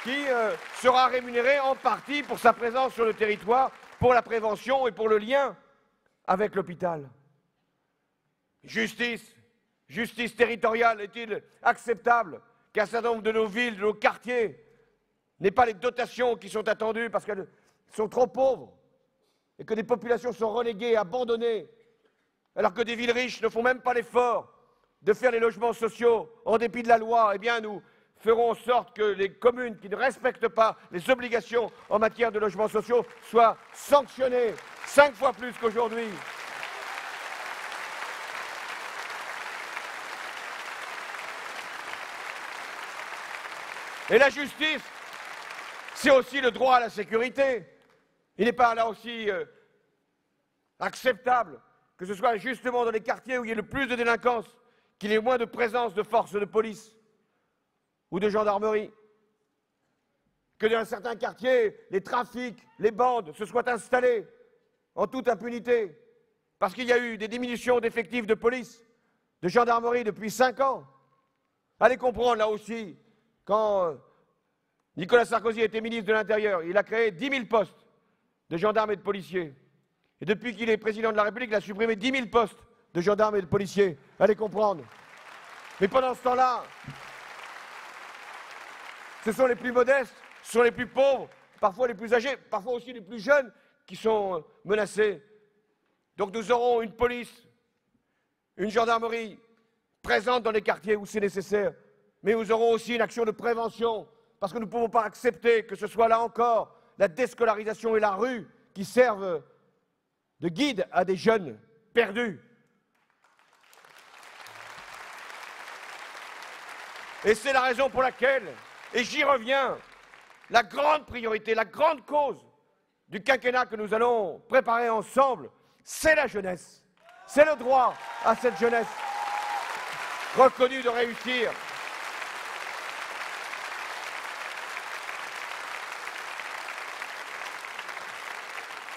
qui sera rémunérée en partie pour sa présence sur le territoire, pour la prévention et pour le lien avec l'hôpital. Justice, justice territoriale, est-il acceptable qu'un certain nombre de nos villes, de nos quartiers, n'aient pas les dotations qui sont attendues parce qu'elles sont trop pauvres et que des populations sont reléguées, abandonnées, alors que des villes riches ne font même pas l'effort de faire les logements sociaux en dépit de la loi? Eh bien, nous ferons en sorte que les communes qui ne respectent pas les obligations en matière de logements sociaux soient sanctionnées 5 fois plus qu'aujourd'hui. Et la justice, c'est aussi le droit à la sécurité. Il n'est pas là aussi acceptable que ce soit justement dans les quartiers où il y a le plus de délinquance qu'il y ait moins de présence de forces de police ou de gendarmerie, que dans certains quartiers, les trafics, les bandes se soient installés en toute impunité, parce qu'il y a eu des diminutions d'effectifs de police, de gendarmerie depuis 5 ans. Allez comprendre là aussi, quand Nicolas Sarkozy était ministre de l'Intérieur, il a créé 10 000 postes de gendarmes et de policiers. Et depuis qu'il est président de la République, il a supprimé 10 000 postes de gendarmes et de policiers. Allez comprendre. Mais pendant ce temps-là, ce sont les plus modestes, ce sont les plus pauvres, parfois les plus âgés, parfois aussi les plus jeunes qui sont menacés. Donc nous aurons une police, une gendarmerie présente dans les quartiers où c'est nécessaire, mais nous aurons aussi une action de prévention, parce que nous ne pouvons pas accepter que ce soit là encore la déscolarisation et la rue qui servent de guide à des jeunes perdus. Et c'est la raison pour laquelle, et j'y reviens, la grande priorité, la grande cause du quinquennat que nous allons préparer ensemble, c'est la jeunesse. C'est le droit à cette jeunesse reconnue de réussir.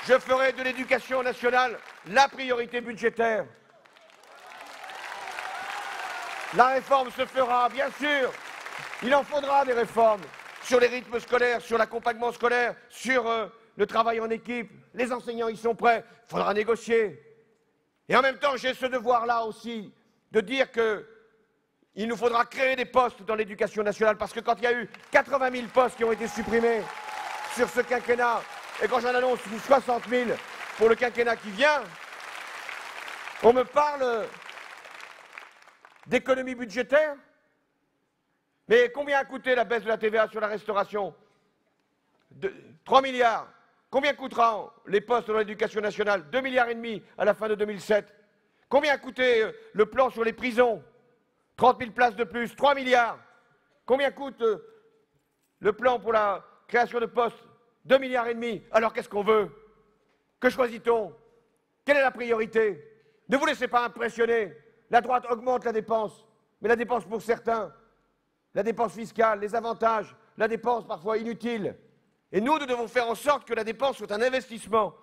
Je ferai de l'éducation nationale la priorité budgétaire. La réforme se fera, bien sûr. Il en faudra des réformes sur les rythmes scolaires, sur l'accompagnement scolaire, sur le travail en équipe. Les enseignants y sont prêts. Il faudra négocier. Et en même temps, j'ai ce devoir-là aussi de dire qu'il nous faudra créer des postes dans l'éducation nationale, parce que quand il y a eu 80 000 postes qui ont été supprimés sur ce quinquennat, et quand j'en annonce 60 000 pour le quinquennat qui vient, on me parle d'économie budgétaire. Mais combien a coûté la baisse de la TVA sur la restauration? 3 milliards. Combien coûtera les postes dans l'éducation nationale? 2,5 milliards à la fin de 2007. Combien a coûté le plan sur les prisons? 30 000 places de plus, 3 milliards. Combien coûte le plan pour la création de postes? 2,5 milliards. Alors qu'est-ce qu'on veut? Que choisit-on? Quelle est la priorité? Ne vous laissez pas impressionner. La droite augmente la dépense, mais la dépense pour certains, la dépense fiscale, les avantages, la dépense parfois inutile. Et nous devons faire en sorte que la dépense soit un investissement.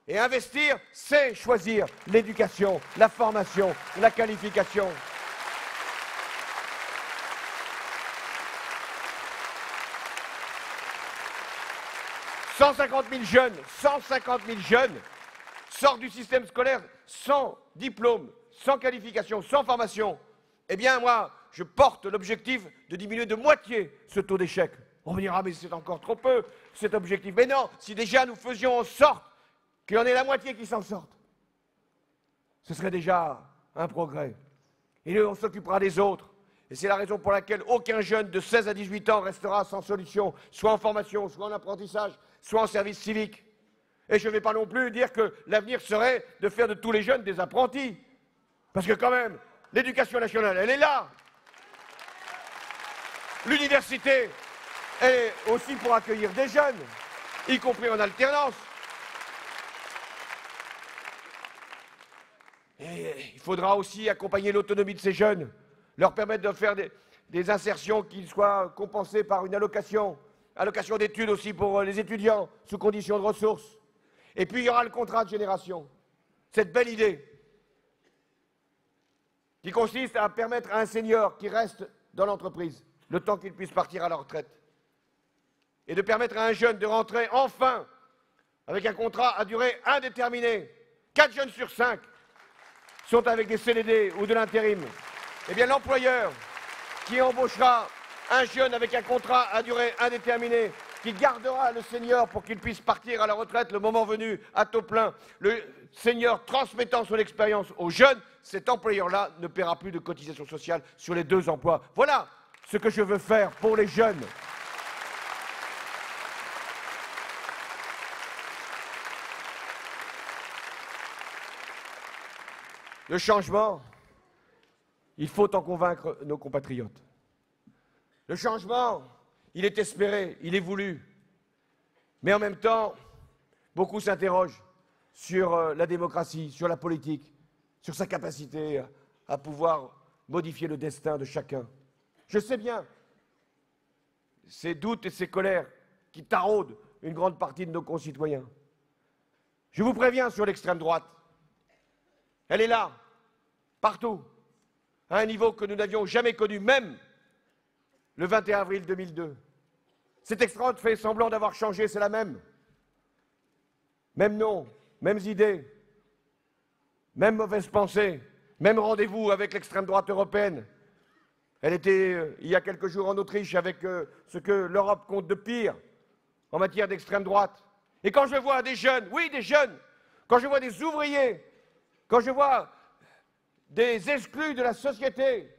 Et investir, c'est choisir l'éducation, la formation, la qualification. « 150 000 jeunes sortent du système scolaire sans diplôme, sans qualification, sans formation. Eh bien, moi, je porte l'objectif de diminuer de moitié ce taux d'échec. On me dira, mais c'est encore trop peu, cet objectif. Mais non, si déjà nous faisions en sorte qu'il y en ait la moitié qui s'en sortent, ce serait déjà un progrès. Et on s'occupera des autres. Et c'est la raison pour laquelle aucun jeune de 16 à 18 ans restera sans solution, soit en formation, soit en apprentissage, soit en service civique. Et je ne vais pas non plus dire que l'avenir serait de faire de tous les jeunes des apprentis. Parce que quand même, l'éducation nationale, elle est là. L'université, elle est aussi pour accueillir des jeunes, y compris en alternance. Et il faudra aussi accompagner l'autonomie de ces jeunes, leur permettre de faire des insertions qui soient compensées par une allocation d'études aussi pour les étudiants, sous conditions de ressources. Et puis il y aura le contrat de génération, cette belle idée qui consiste à permettre à un senior qui reste dans l'entreprise le temps qu'il puisse partir à la retraite et de permettre à un jeune de rentrer enfin avec un contrat à durée indéterminée. 4 jeunes sur 5 sont avec des CDD ou de l'intérim. Eh bien, l'employeur qui embauchera un jeune avec un contrat à durée indéterminée, qui gardera le senior pour qu'il puisse partir à la retraite le moment venu à taux plein, le senior transmettant son expérience aux jeunes, cet employeur-là ne paiera plus de cotisations sociales sur les 2 emplois. Voilà ce que je veux faire pour les jeunes. Le changement, il faut en convaincre nos compatriotes. Le changement, il est espéré, il est voulu. Mais en même temps, beaucoup s'interrogent sur la démocratie, sur la politique, sur sa capacité à pouvoir modifier le destin de chacun. Je sais bien ces doutes et ces colères qui taraudent une grande partie de nos concitoyens. Je vous préviens sur l'extrême droite. Elle est là, partout, à un niveau que nous n'avions jamais connu, même le 21 avril 2002. Cette extrême droite fait semblant d'avoir changé, c'est la même. Même nom, mêmes idées, même mauvaise pensée, même rendez-vous avec l'extrême droite européenne. Elle était il y a quelques jours en Autriche avec ce que l'Europe compte de pire en matière d'extrême droite. Et quand je vois des jeunes, oui des jeunes, quand je vois des ouvriers, quand je vois des exclus de la société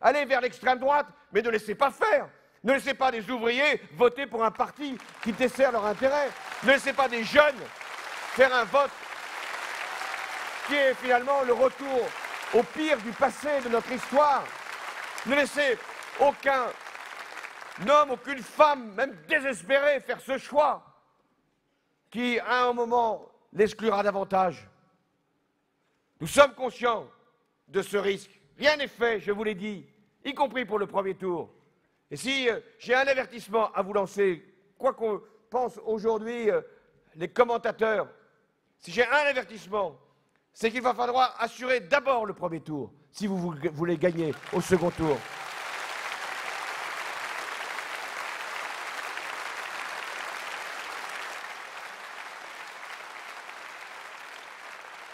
aller vers l'extrême droite, mais ne laissez pas faire. Ne laissez pas des ouvriers voter pour un parti qui dessert leur intérêt. Ne laissez pas des jeunes faire un vote qui est finalement le retour au pire du passé de notre histoire. Ne laissez aucun homme, aucune femme, même désespéré, faire ce choix qui, à un moment, l'exclura davantage. Nous sommes conscients de ce risque. Rien n'est fait, je vous l'ai dit, y compris pour le premier tour. Et si j'ai un avertissement à vous lancer, quoi qu'on pense aujourd'hui les commentateurs, si j'ai un avertissement, c'est qu'il va falloir assurer d'abord le premier tour, si vous voulez gagner au second tour.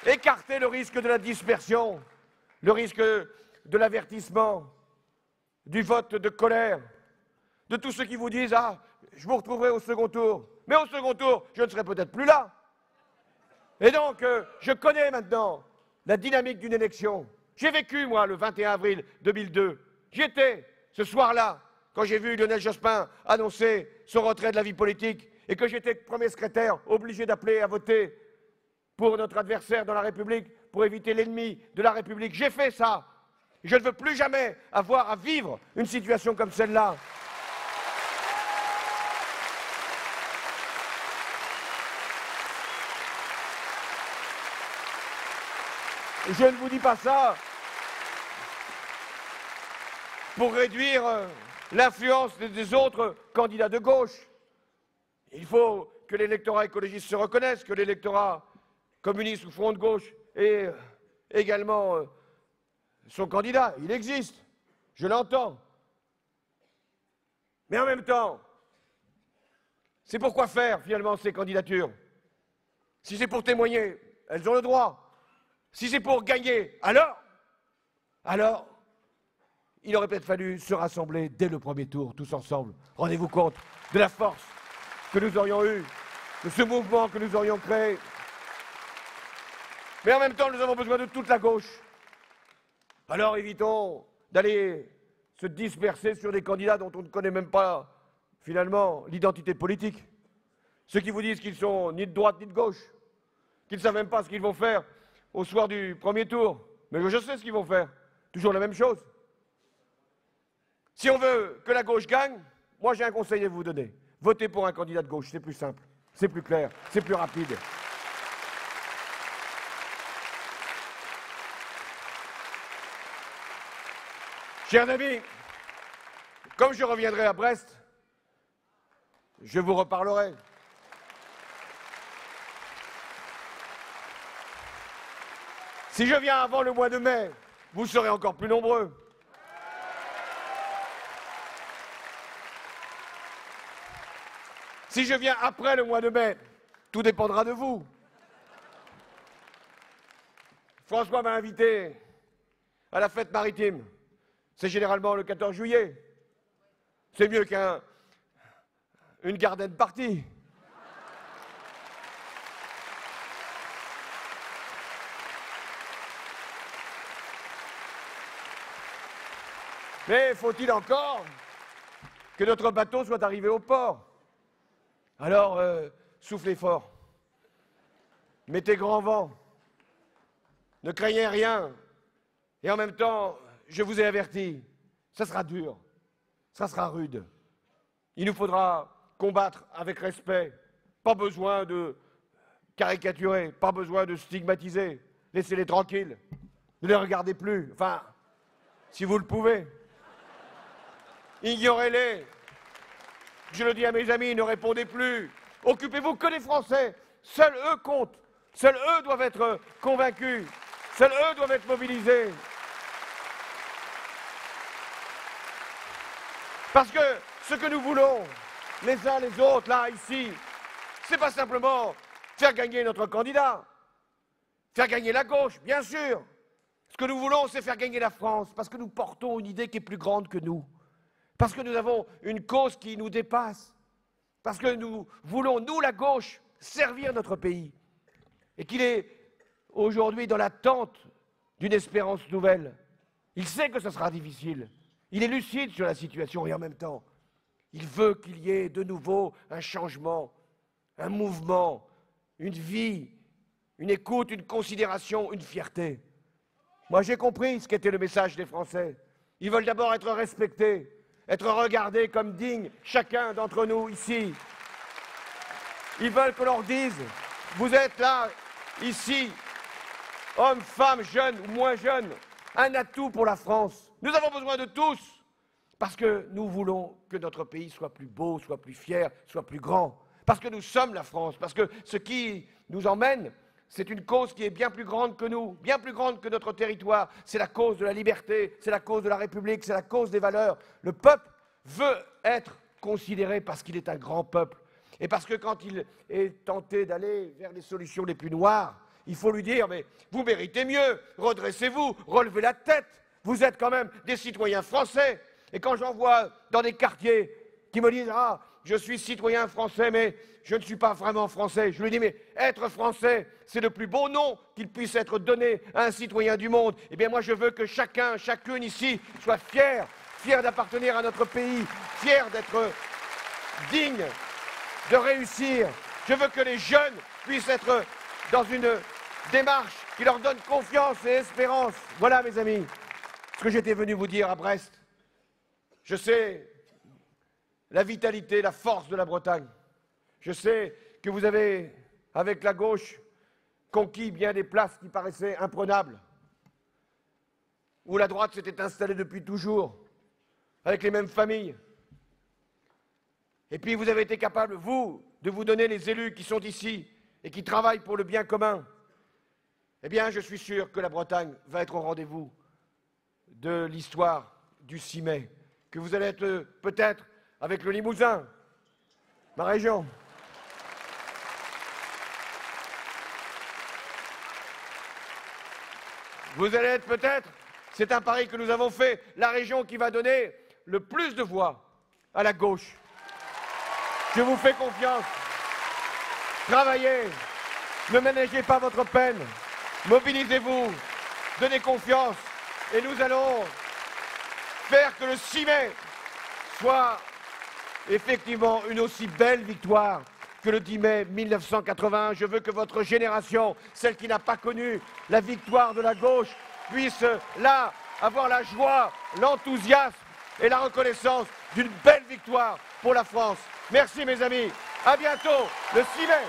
Écartez le risque de la dispersion, le risque de l'avertissement, du vote de colère, de tous ceux qui vous disent « Ah, je vous retrouverai au second tour ». Mais au second tour, je ne serai peut-être plus là. Et donc, je connais maintenant la dynamique d'une élection. J'ai vécu, moi, le 21 avril 2002. J'y étais, ce soir-là, quand j'ai vu Lionel Jospin annoncer son retrait de la vie politique et que j'étais premier secrétaire obligé d'appeler à voter pour notre adversaire dans la République, pour éviter l'ennemi de la République. J'ai fait ça. Je ne veux plus jamais avoir à vivre une situation comme celle-là. Je ne vous dis pas ça pour réduire l'influence des autres candidats de gauche. Il faut que l'électorat écologiste se reconnaisse, que l'électorat communiste ou Front de gauche, et également son candidat. Il existe, je l'entends. Mais en même temps, c'est pour quoi faire finalement ces candidatures? Si c'est pour témoigner, elles ont le droit. Si c'est pour gagner, alors, il aurait peut-être fallu se rassembler dès le premier tour, tous ensemble. Rendez-vous compte de la force que nous aurions eue, de ce mouvement que nous aurions créé. Mais en même temps, nous avons besoin de toute la gauche. Alors évitons d'aller se disperser sur des candidats dont on ne connaît même pas, finalement, l'identité politique. Ceux qui vous disent qu'ils sont ni de droite ni de gauche, qu'ils ne savent même pas ce qu'ils vont faire au soir du premier tour. Mais je sais ce qu'ils vont faire. Toujours la même chose. Si on veut que la gauche gagne, moi j'ai un conseil à vous donner. Votez pour un candidat de gauche, c'est plus simple, c'est plus clair, c'est plus rapide. Chers amis, comme je reviendrai à Brest, je vous reparlerai. Si je viens avant le mois de mai, vous serez encore plus nombreux. Si je viens après le mois de mai, tout dépendra de vous. François m'a invité à la fête maritime. C'est généralement le 14 juillet. C'est mieux qu'une garden party. Mais faut-il encore que notre bateau soit arrivé au port? Alors, soufflez fort. Mettez grand vent. Ne craignez rien. Et en même temps, je vous ai averti, ça sera dur, ça sera rude. Il nous faudra combattre avec respect. Pas besoin de caricaturer, pas besoin de stigmatiser. Laissez-les tranquilles. Ne les regardez plus. Enfin, si vous le pouvez. Ignorez-les. Je le dis à mes amis, ne répondez plus. Occupez-vous que des Français. Seuls eux comptent. Seuls eux doivent être convaincus. Seuls eux doivent être mobilisés. Parce que ce que nous voulons, les uns les autres, là, ici, c'est pas simplement faire gagner notre candidat, faire gagner la gauche, bien sûr. Ce que nous voulons, c'est faire gagner la France, parce que nous portons une idée qui est plus grande que nous. Parce que nous avons une cause qui nous dépasse. Parce que nous voulons, nous, la gauche, servir notre pays. Et qu'il est aujourd'hui dans l'attente d'une espérance nouvelle. Il sait que ce sera difficile. Il est lucide sur la situation et en même temps, il veut qu'il y ait de nouveau un changement, un mouvement, une vie, une écoute, une considération, une fierté. Moi, j'ai compris ce qu'était le message des Français. Ils veulent d'abord être respectés, être regardés comme dignes, chacun d'entre nous ici. Ils veulent que l'on leur dise, vous êtes là, ici, hommes, femmes, jeunes ou moins jeunes, un atout pour la France. Nous avons besoin de tous, parce que nous voulons que notre pays soit plus beau, soit plus fier, soit plus grand. Parce que nous sommes la France, parce que ce qui nous emmène, c'est une cause qui est bien plus grande que nous, bien plus grande que notre territoire. C'est la cause de la liberté, c'est la cause de la République, c'est la cause des valeurs. Le peuple veut être considéré parce qu'il est un grand peuple. Et parce que quand il est tenté d'aller vers les solutions les plus noires, il faut lui dire, mais vous méritez mieux, redressez-vous, relevez la tête. Vous êtes quand même des citoyens français. Et quand j'en vois dans des quartiers qui me disent, ah, je suis citoyen français, mais je ne suis pas vraiment français. Je lui dis, mais être français, c'est le plus beau nom qu'il puisse être donné à un citoyen du monde. Eh bien, moi, je veux que chacun, chacune ici soit fier d'appartenir à notre pays, fier d'être digne de réussir. Je veux que les jeunes puissent être dans une démarche qui leur donne confiance et espérance. Voilà, mes amis, ce que j'étais venu vous dire à Brest. Je sais la vitalité, la force de la Bretagne. Je sais que vous avez, avec la gauche, conquis bien des places qui paraissaient imprenables, où la droite s'était installée depuis toujours, avec les mêmes familles. Et puis vous avez été capable, vous, de vous donner les élus qui sont ici et qui travaillent pour le bien commun. eh bien, je suis sûr que la Bretagne va être au rendez-vous de l'histoire du 6 mai, que vous allez être peut-être avec le Limousin, ma région. Vous allez être peut-être, c'est un pari que nous avons fait, la région qui va donner le plus de voix à la gauche. Je vous fais confiance. Travaillez, ne ménagez pas votre peine, mobilisez-vous, donnez confiance et nous allons faire que le 6 mai soit effectivement une aussi belle victoire que le 10 mai 1981. Je veux que votre génération, celle qui n'a pas connu la victoire de la gauche, puisse là avoir la joie, l'enthousiasme et la reconnaissance d'une belle victoire pour la France. Merci mes amis, à bientôt le 6 mai.